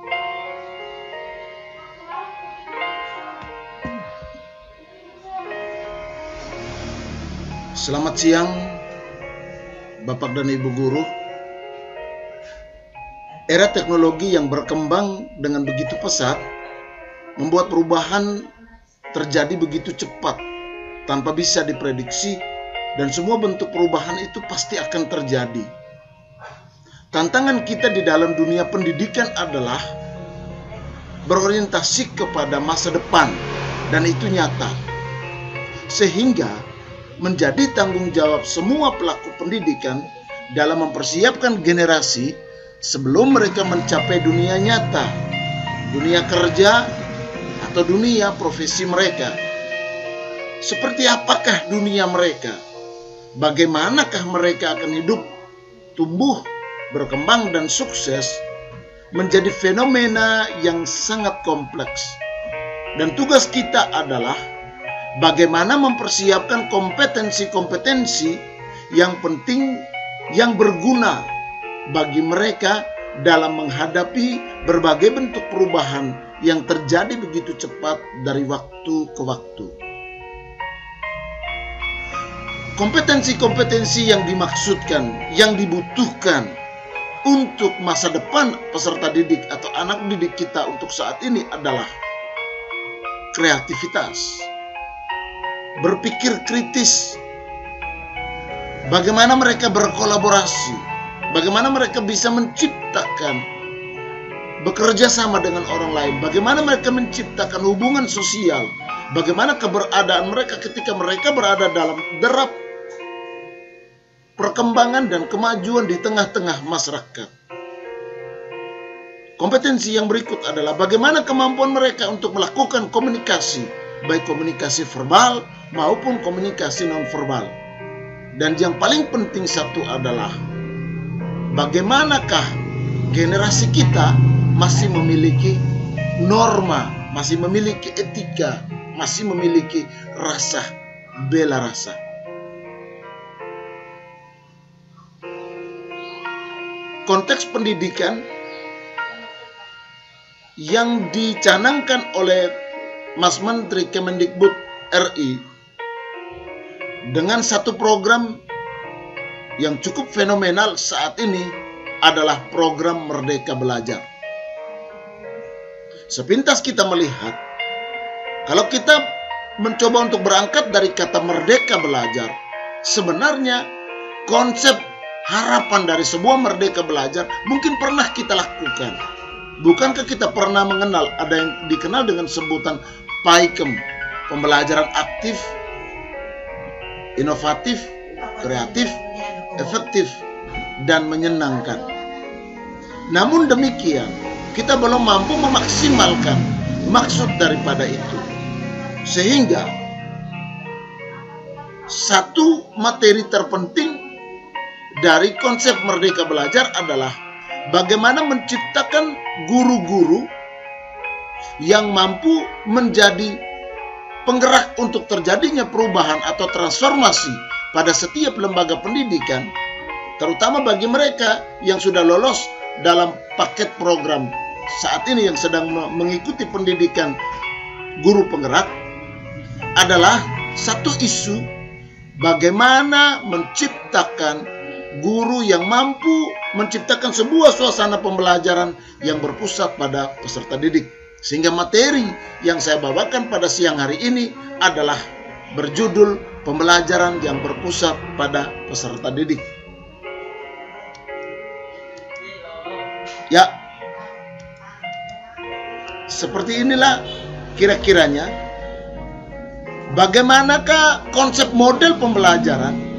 Selamat siang Bapak dan Ibu guru. Era teknologi yang berkembang dengan begitu pesat membuat perubahan terjadi begitu cepat tanpa bisa diprediksi, dan semua bentuk perubahan itu pasti akan terjadi. Tantangan kita di dalam dunia pendidikan adalah berorientasi kepada masa depan, dan itu nyata. Sehingga menjadi tanggung jawab semua pelaku pendidikan dalam mempersiapkan generasi sebelum mereka mencapai dunia nyata, dunia kerja atau dunia profesi mereka. Seperti apakah dunia mereka? Bagaimanakah mereka akan hidup, tumbuh, berkembang dan sukses? Menjadi fenomena yang sangat kompleks. Dan tugas kita adalah bagaimana mempersiapkan kompetensi-kompetensi yang penting, yang berguna bagi mereka dalam menghadapi berbagai bentuk perubahan yang terjadi begitu cepat dari waktu ke waktu. Kompetensi-kompetensi yang dimaksudkan, yang dibutuhkan untuk masa depan peserta didik atau anak didik kita untuk saat ini adalah kreativitas, berpikir kritis, bagaimana mereka berkolaborasi, bagaimana mereka bisa menciptakan bekerja sama dengan orang lain, bagaimana mereka menciptakan hubungan sosial, bagaimana keberadaan mereka ketika mereka berada dalam derap perkembangan dan kemajuan di tengah-tengah masyarakat. Kompetensi yang berikut adalah bagaimana kemampuan mereka untuk melakukan komunikasi, baik komunikasi verbal maupun komunikasi non-verbal. Dan yang paling penting satu adalah bagaimanakah generasi kita masih memiliki norma, masih memiliki etika, masih memiliki rasa bela rasa. Konteks pendidikan yang dicanangkan oleh Mas Menteri Kemendikbud RI dengan satu program yang cukup fenomenal saat ini adalah program Merdeka Belajar. Sepintas kita melihat, kalau kita mencoba untuk berangkat dari kata Merdeka Belajar, sebenarnya konsep harapan dari sebuah Merdeka Belajar mungkin pernah kita lakukan. Bukankah kita pernah mengenal ada yang dikenal dengan sebutan PAIKEM, pembelajaran aktif, inovatif, kreatif, efektif, dan menyenangkan. Namun demikian, kita belum mampu memaksimalkan maksud daripada itu. Sehingga satu materi terpenting dari konsep Merdeka Belajar adalah bagaimana menciptakan guru-guru yang mampu menjadi penggerak untuk terjadinya perubahan atau transformasi pada setiap lembaga pendidikan, terutama bagi mereka yang sudah lolos dalam paket program saat ini yang sedang mengikuti pendidikan guru penggerak. Adalah satu isu bagaimana menciptakan guru yang mampu menciptakan sebuah suasana pembelajaran yang berpusat pada peserta didik. Sehingga materi yang saya bawakan pada siang hari ini adalah berjudul pembelajaran yang berpusat pada peserta didik. Ya, seperti inilah kira-kiranya bagaimanakah konsep model pembelajaran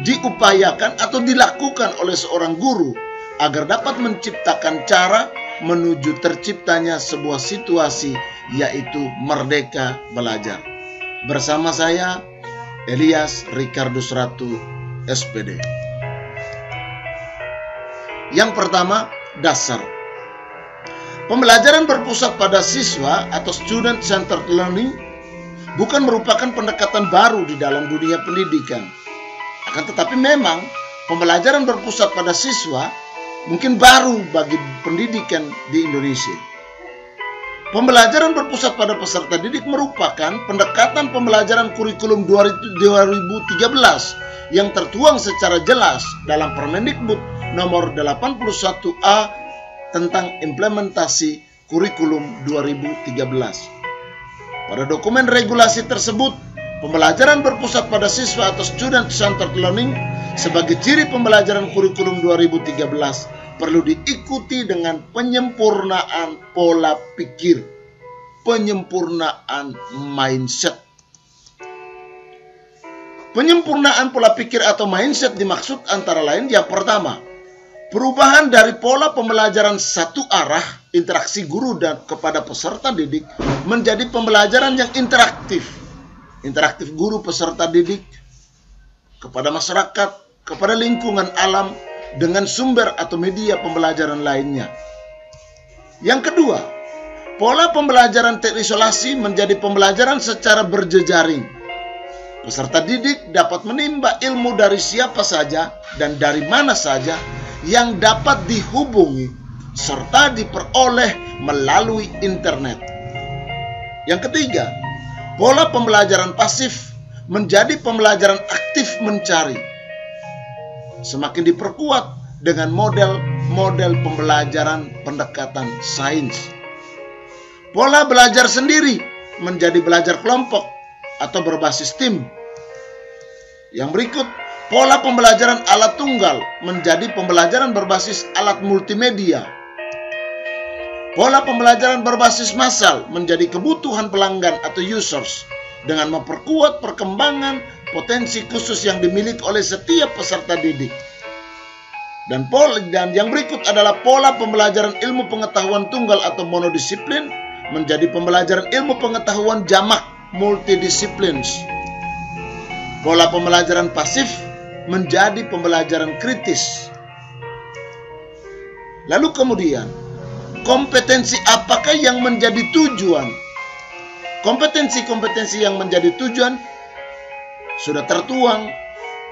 diupayakan atau dilakukan oleh seorang guru agar dapat menciptakan cara menuju terciptanya sebuah situasi, yaitu merdeka belajar. Bersama saya, Elias Ricardus Ratu, SPD. Yang pertama, dasar. Pembelajaran berpusat pada siswa atau student-centered learning bukan merupakan pendekatan baru di dalam dunia pendidikan. Akan tetapi memang pembelajaran berpusat pada siswa mungkin baru bagi pendidikan di Indonesia. Pembelajaran berpusat pada peserta didik merupakan pendekatan pembelajaran kurikulum 2013 yang tertuang secara jelas dalam Permendikbud nomor 81A tentang implementasi kurikulum 2013. Pada dokumen regulasi tersebut, pembelajaran berpusat pada siswa atau student-centered learning sebagai ciri pembelajaran kurikulum 2013 perlu diikuti dengan penyempurnaan pola pikir, penyempurnaan mindset. Penyempurnaan pola pikir atau mindset dimaksud antara lain yang pertama, perubahan dari pola pembelajaran satu arah, interaksi guru dan kepada peserta didik menjadi pembelajaran yang interaktif. Interaktif guru peserta didik kepada masyarakat, kepada lingkungan alam, dengan sumber atau media pembelajaran lainnya. Yang kedua, pola pembelajaran terisolasi menjadi pembelajaran secara berjejaring. Peserta didik dapat menimba ilmu dari siapa saja dan dari mana saja yang dapat dihubungi serta diperoleh melalui internet. Yang ketiga, pola pembelajaran pasif menjadi pembelajaran aktif mencari. Semakin diperkuat dengan model-model pembelajaran pendekatan sains. Pola belajar sendiri menjadi belajar kelompok atau berbasis tim. Yang berikut, pola pembelajaran alat tunggal menjadi pembelajaran berbasis alat multimedia. Pola pembelajaran berbasis massal menjadi kebutuhan pelanggan atau users dengan memperkuat perkembangan potensi khusus yang dimiliki oleh setiap peserta didik. Dan yang berikut adalah pola pembelajaran ilmu pengetahuan tunggal atau monodisiplin menjadi pembelajaran ilmu pengetahuan jamak multidisiplins. Pola pembelajaran pasif menjadi pembelajaran kritis. Lalu kemudian, kompetensi apakah yang menjadi tujuan? Kompetensi-kompetensi yang menjadi tujuan sudah tertuang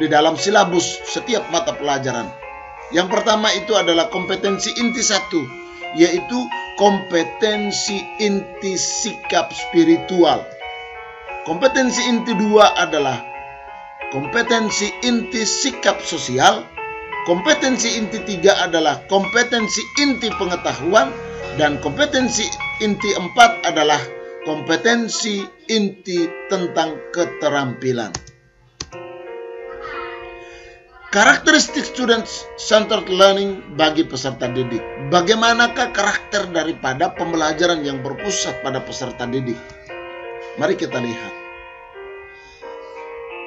di dalam silabus setiap mata pelajaran. Yang pertama itu adalah kompetensi inti 1, yaitu kompetensi inti sikap spiritual. Kompetensi inti 2 adalah kompetensi inti sikap sosial. Kompetensi inti 3 adalah kompetensi inti pengetahuan. Dan kompetensi inti 4 adalah kompetensi inti tentang keterampilan. Karakteristik student-centered learning bagi peserta didik. Bagaimanakah karakter daripada pembelajaran yang berpusat pada peserta didik? Mari kita lihat.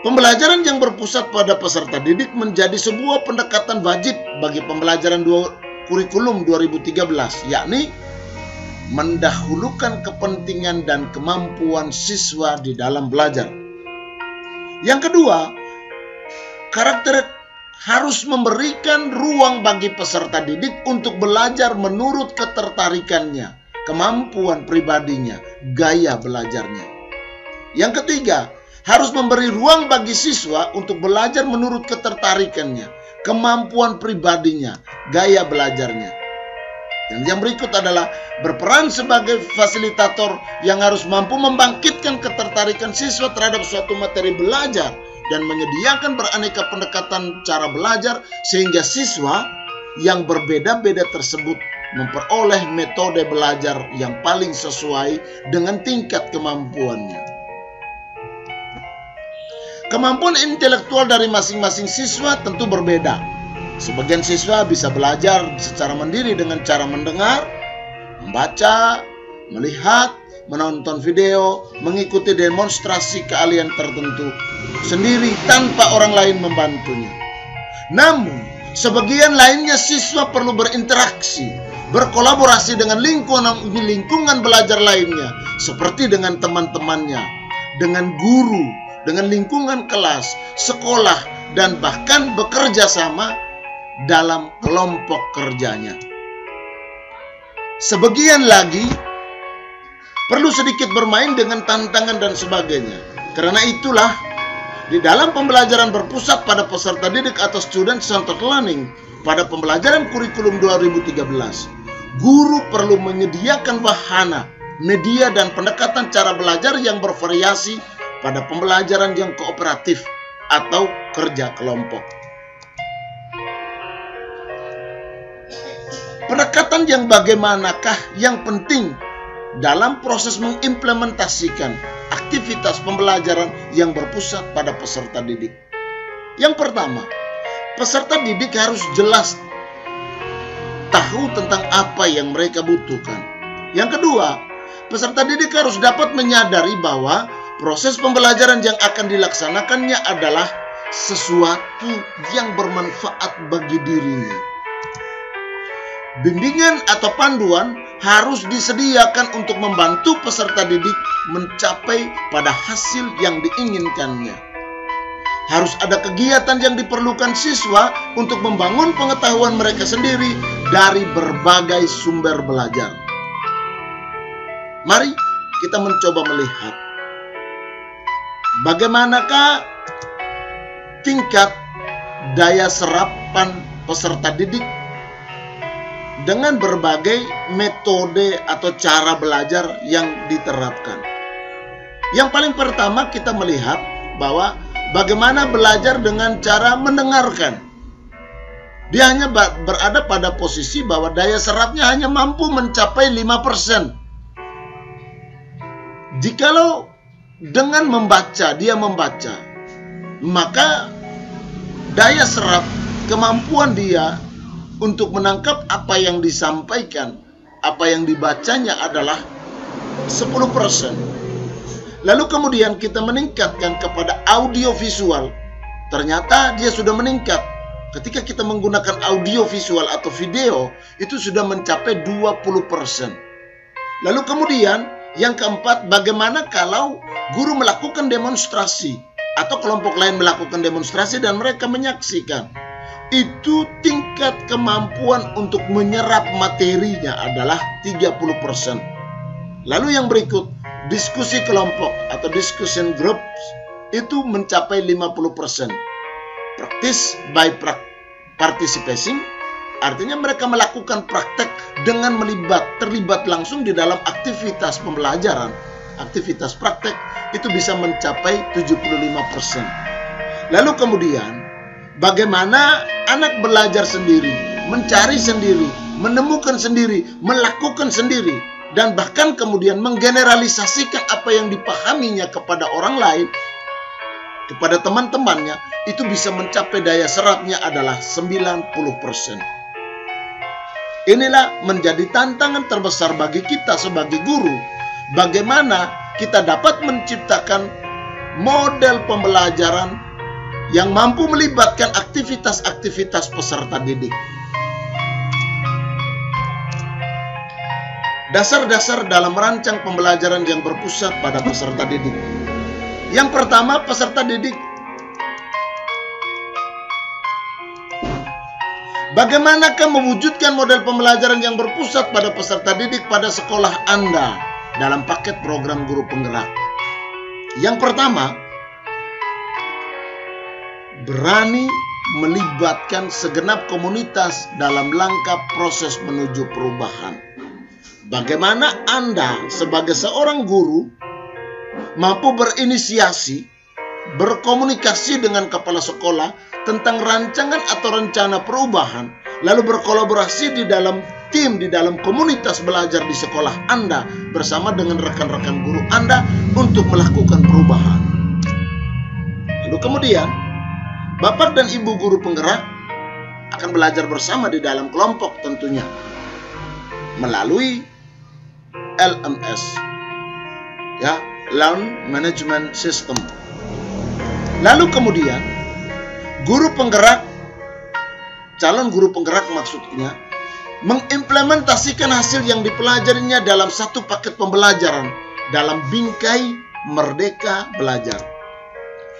Pembelajaran yang berpusat pada peserta didik menjadi sebuah pendekatan wajib bagi pembelajaran kurikulum 2013, yakni mendahulukan kepentingan dan kemampuan siswa di dalam belajar. Yang kedua, karakter harus memberikan ruang bagi peserta didik untuk belajar menurut ketertarikannya, kemampuan pribadinya, gaya belajarnya. Yang ketiga, harus memberi ruang bagi siswa untuk belajar menurut ketertarikannya, kemampuan pribadinya, gaya belajarnya. Dan yang berikut adalah berperan sebagai fasilitator yang harus mampu membangkitkan ketertarikan siswa terhadap suatu materi belajar dan menyediakan beraneka pendekatan cara belajar sehingga siswa yang berbeda-beda tersebut memperoleh metode belajar yang paling sesuai dengan tingkat kemampuannya. Kemampuan intelektual dari masing-masing siswa tentu berbeda. Sebagian siswa bisa belajar secara mandiri dengan cara mendengar, membaca, melihat, menonton video, mengikuti demonstrasi keahlian tertentu sendiri tanpa orang lain membantunya. Namun, sebagian lainnya siswa perlu berinteraksi, berkolaborasi dengan lingkungan belajar lainnya, seperti dengan teman-temannya, dengan guru, dengan lingkungan kelas, sekolah, dan bahkan bekerja sama dalam kelompok kerjanya. Sebagian lagi perlu sedikit bermain dengan tantangan dan sebagainya. Karena itulah Di dalam pembelajaran berpusat pada peserta didik atau student-centered learning pada pembelajaran kurikulum 2013, guru perlu menyediakan wahana, media, dan pendekatan cara belajar yang bervariasi pada pembelajaran yang kooperatif atau kerja kelompok. Pendekatan yang bagaimanakah yang penting dalam proses mengimplementasikan aktivitas pembelajaran yang berpusat pada peserta didik? Yang pertama, peserta didik harus jelas tahu tentang apa yang mereka butuhkan. Yang kedua, peserta didik harus dapat menyadari bahwa proses pembelajaran yang akan dilaksanakannya adalah sesuatu yang bermanfaat bagi dirinya. Bimbingan atau panduan harus disediakan untuk membantu peserta didik mencapai pada hasil yang diinginkannya. Harus ada kegiatan yang diperlukan siswa untuk membangun pengetahuan mereka sendiri dari berbagai sumber belajar. Mari kita mencoba melihat bagaimanakah tingkat daya serapan peserta didik dengan berbagai metode atau cara belajar yang diterapkan. Yang paling pertama kita melihat bahwa bagaimana belajar dengan cara mendengarkan. Dia hanya berada pada posisi bahwa daya serapnya hanya mampu mencapai 5%. Jikalau dengan membaca, dia membaca, maka daya serap, kemampuan dia untuk menangkap apa yang disampaikan, apa yang dibacanya adalah 10%. Lalu kemudian kita meningkatkan kepada audio visual. Ternyata dia sudah meningkat. Ketika kita menggunakan audio visual atau video, itu sudah mencapai 20%. Lalu kemudian yang keempat, bagaimana kalau guru melakukan demonstrasi atau kelompok lain melakukan demonstrasi dan mereka menyaksikan? Itu tingkat kemampuan untuk menyerap materinya adalah 30%. Lalu yang berikut, diskusi kelompok atau discussion groups itu mencapai 50%. Practice by participating, artinya mereka melakukan praktek dengan terlibat langsung di dalam aktivitas pembelajaran. Aktivitas praktek itu bisa mencapai 75%. Lalu kemudian, bagaimana anak belajar sendiri, mencari sendiri, menemukan sendiri, melakukan sendiri, dan bahkan kemudian menggeneralisasikan apa yang dipahaminya kepada orang lain, kepada teman-temannya, itu bisa mencapai daya serapnya adalah 90%. Inilah menjadi tantangan terbesar bagi kita sebagai guru. Bagaimana kita dapat menciptakan model pembelajaran yang mampu melibatkan aktivitas-aktivitas peserta didik. Dasar-dasar dalam merancang pembelajaran yang berpusat pada peserta didik. Yang pertama, peserta didik. Bagaimanakah mewujudkan model pembelajaran yang berpusat pada peserta didik pada sekolah Anda dalam paket program guru penggerak? Yang pertama, berani melibatkan segenap komunitas dalam langkah proses menuju perubahan. Bagaimana Anda sebagai seorang guru mampu berinisiasi, berkomunikasi dengan kepala sekolah tentang rancangan atau rencana perubahan, lalu berkolaborasi di dalam tim, di dalam komunitas belajar di sekolah Anda bersama dengan rekan-rekan guru Anda untuk melakukan perubahan. Lalu kemudian, Bapak dan Ibu guru penggerak akan belajar bersama di dalam kelompok tentunya melalui LMS, ya, Learning Management System. Lalu kemudian guru penggerak, calon guru penggerak maksudnya, mengimplementasikan hasil yang dipelajarinya dalam satu paket pembelajaran dalam bingkai Merdeka Belajar.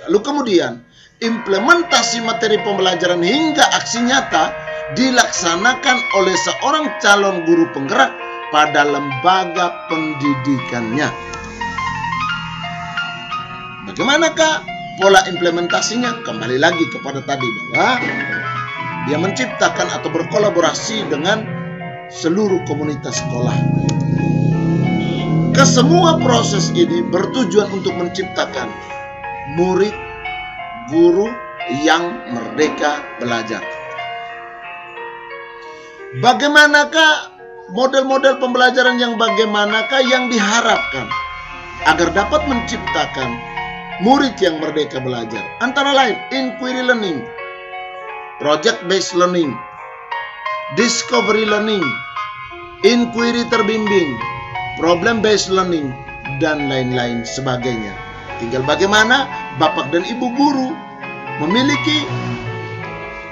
Lalu kemudian implementasi materi pembelajaran hingga aksi nyata dilaksanakan oleh seorang calon guru penggerak pada lembaga pendidikannya. Bagaimanakah pola implementasinya kembali lagi kepada tadi bahwa dia menciptakan atau berkolaborasi dengan seluruh komunitas sekolah. Kesemua proses ini bertujuan untuk menciptakan murid, guru yang merdeka belajar. Bagaimanakah model-model pembelajaran yang bagaimanakah yang diharapkan agar dapat menciptakan murid yang merdeka belajar? Antara lain inquiry learning, project based learning, discovery learning, inquiry terbimbing, problem based learning, dan lain-lain sebagainya. Tinggal bagaimana Bapak dan Ibu guru memiliki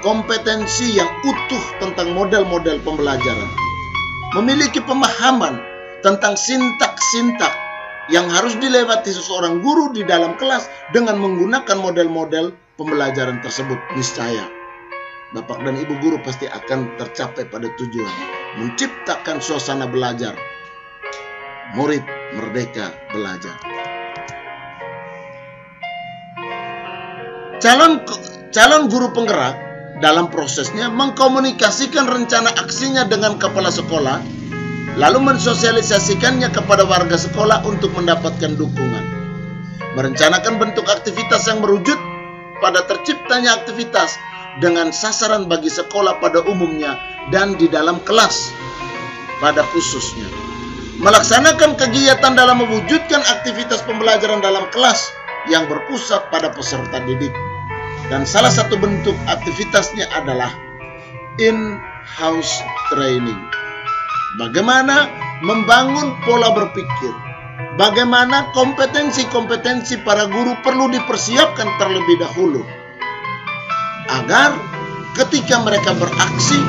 kompetensi yang utuh tentang model-model pembelajaran, memiliki pemahaman tentang sintak-sintak yang harus dilewati seseorang guru di dalam kelas dengan menggunakan model-model pembelajaran tersebut. Niscaya Bapak dan Ibu guru pasti akan tercapai pada tujuan menciptakan suasana belajar murid merdeka belajar. Calon guru penggerak dalam prosesnya mengkomunikasikan rencana aksinya dengan kepala sekolah, lalu mensosialisasikannya kepada warga sekolah untuk mendapatkan dukungan. Merencanakan bentuk aktivitas yang merujut pada terciptanya aktivitas dengan sasaran bagi sekolah pada umumnya dan di dalam kelas pada khususnya. Melaksanakan kegiatan dalam mewujudkan aktivitas pembelajaran dalam kelas yang berpusat pada peserta didik. Dan salah satu bentuk aktivitasnya adalah in-house training. Bagaimana membangun pola berpikir, bagaimana kompetensi-kompetensi para guru perlu dipersiapkan terlebih dahulu agar ketika mereka beraksi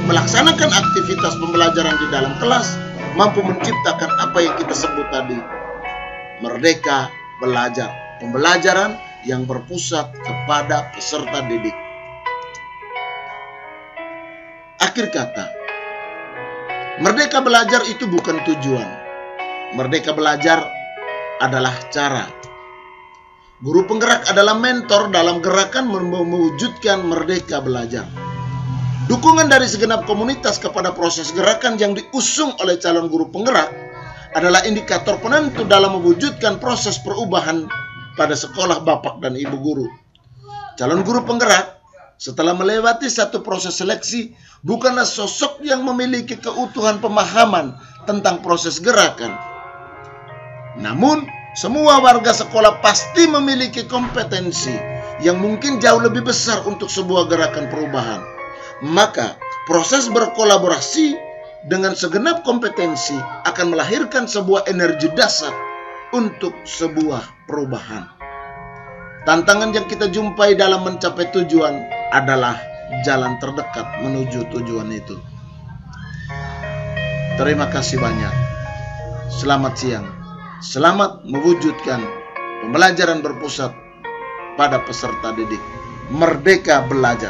melaksanakan aktivitas pembelajaran di dalam kelas mampu menciptakan apa yang kita sebut tadi, merdeka belajar, pembelajaran yang berpusat kepada peserta didik. Akhir kata, merdeka belajar itu bukan tujuan. Merdeka belajar adalah cara. Guru penggerak adalah mentor dalam gerakan mewujudkan merdeka belajar. Dukungan dari segenap komunitas kepada proses gerakan yang diusung oleh calon guru penggerak adalah indikator penentu dalam mewujudkan proses perubahan pada sekolah Bapak dan Ibu guru. Calon guru penggerak setelah melewati satu proses seleksi bukanlah sosok yang memiliki keutuhan pemahaman tentang proses gerakan. Namun, semua warga sekolah pasti memiliki kompetensi yang mungkin jauh lebih besar untuk sebuah gerakan perubahan. Maka, proses berkolaborasi dengan segenap kompetensi akan melahirkan sebuah energi dasar untuk sebuah perubahan. Tantangan yang kita jumpai dalam mencapai tujuan adalah jalan terdekat menuju tujuan itu. Terima kasih banyak. Selamat siang. Selamat mewujudkan pembelajaran berpusat pada peserta didik. Merdeka belajar.